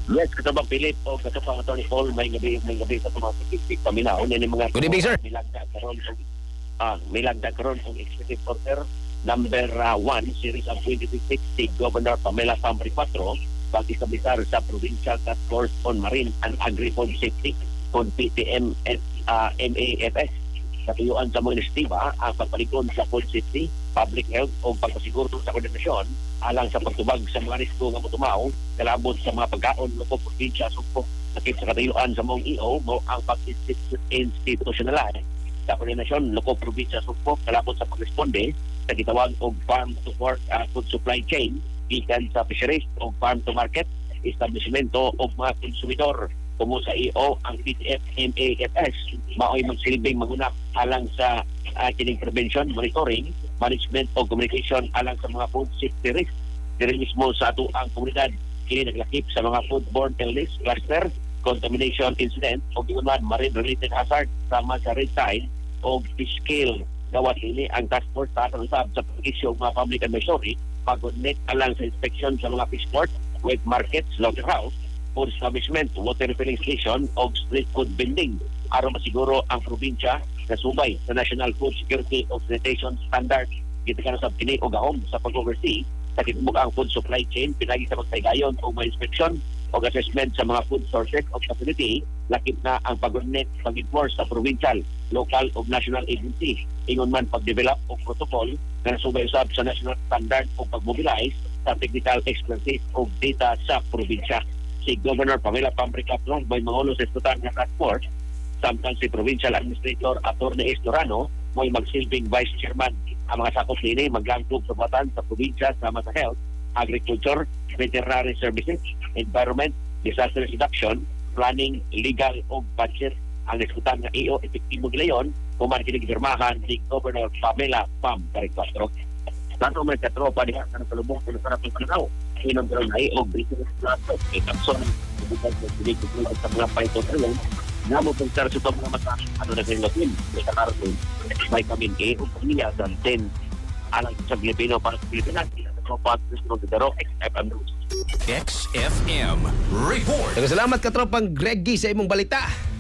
Yes, katubang Philip o katubang Atty. Paul, may gabi sa mga statistic paminaw. Yan yung mga Good evening, sir. may lagda karon ng Executive Order number 1, Series of 2026, si Governor Pamela Pambri 4, pag-establishar sa Provincial Task Force on Marine and Agri-Food Safety on PTM MAFS. Katuyuan sa mga inisiatiba ang pagpalikon sa food safety, public health o pagpasiguro sa koordinasyon alang sa pagtubag sa mga risiko nga motumaw kalabot sa mga pagkaon loko probinsya sugpo nakit sa katuyuan sa mong EO mo ang pag-institutionalize sa koordinasyon loko probinsya sugpo kalabot sa pagresponde sa gitawag og farm to fork food supply chain gikan sa fisheries o farm to market establishmento o mga konsumidor kumo sa EO ang PTF MAFS mao'y magsilbing magunap alang sa kining prevention, monitoring, management o communication alang sa mga food safety risk. Diri mismo sa ato ang komunidad kini naglakip sa mga foodborne illness cluster, contamination incident o giunman marine related hazard sama sa red tide o fish scale. Gawat ini ang task force sa atong usab sa pag-issue mga public advisory pag-coordinate alang sa inspection sa mga fish port, wet markets, slaughterhouse, food establishment, water refilling station o street food vending aron masiguro ang probinsya na subay sa National Food Security and Sanitation Standard gitkan sa kini o gahom sa pag-oversee sa kitibuk-ang food supply chain pinagi sa pagtaygayon o mga inspection o assessment sa mga food sources o facility lakip na ang pag-coordinate pag-enforce sa provincial, local o national agency ingon man pag-develop o protocol na subay usab sa national standard o pag-mobilize sa technical expertise o data sa probinsya. Si Governor Pamela Pambri 4 may mangulo sa estutan nga task force samtang si Provincial Administrator Atty. Estorano may magsilbing Vice Chairman. Ang mga sakop nini maglangkog sa batan sa probinsya sama sa health, agriculture, veterinary services, environment, disaster reduction, planning, legal o budget. Ang estutan nga EO epektibo gilayon kuman kini gipirmahan ni Governor Pamela Pambri 4. Tanto may katropa diha sa kalubong sa sarap ng pananaw. Inom daw na o business plato kay Kapson bukan sa sinig sa mga paito talong na mo pagkar sa mga mata ano na kayo lakin may kakarton may kamin kay o pamilya sa 10 alang sa Pilipino para sa Pilipinas so pat gusto ng daro XFM News. XFM Report. Salamat katropang Greggy sa imong balita.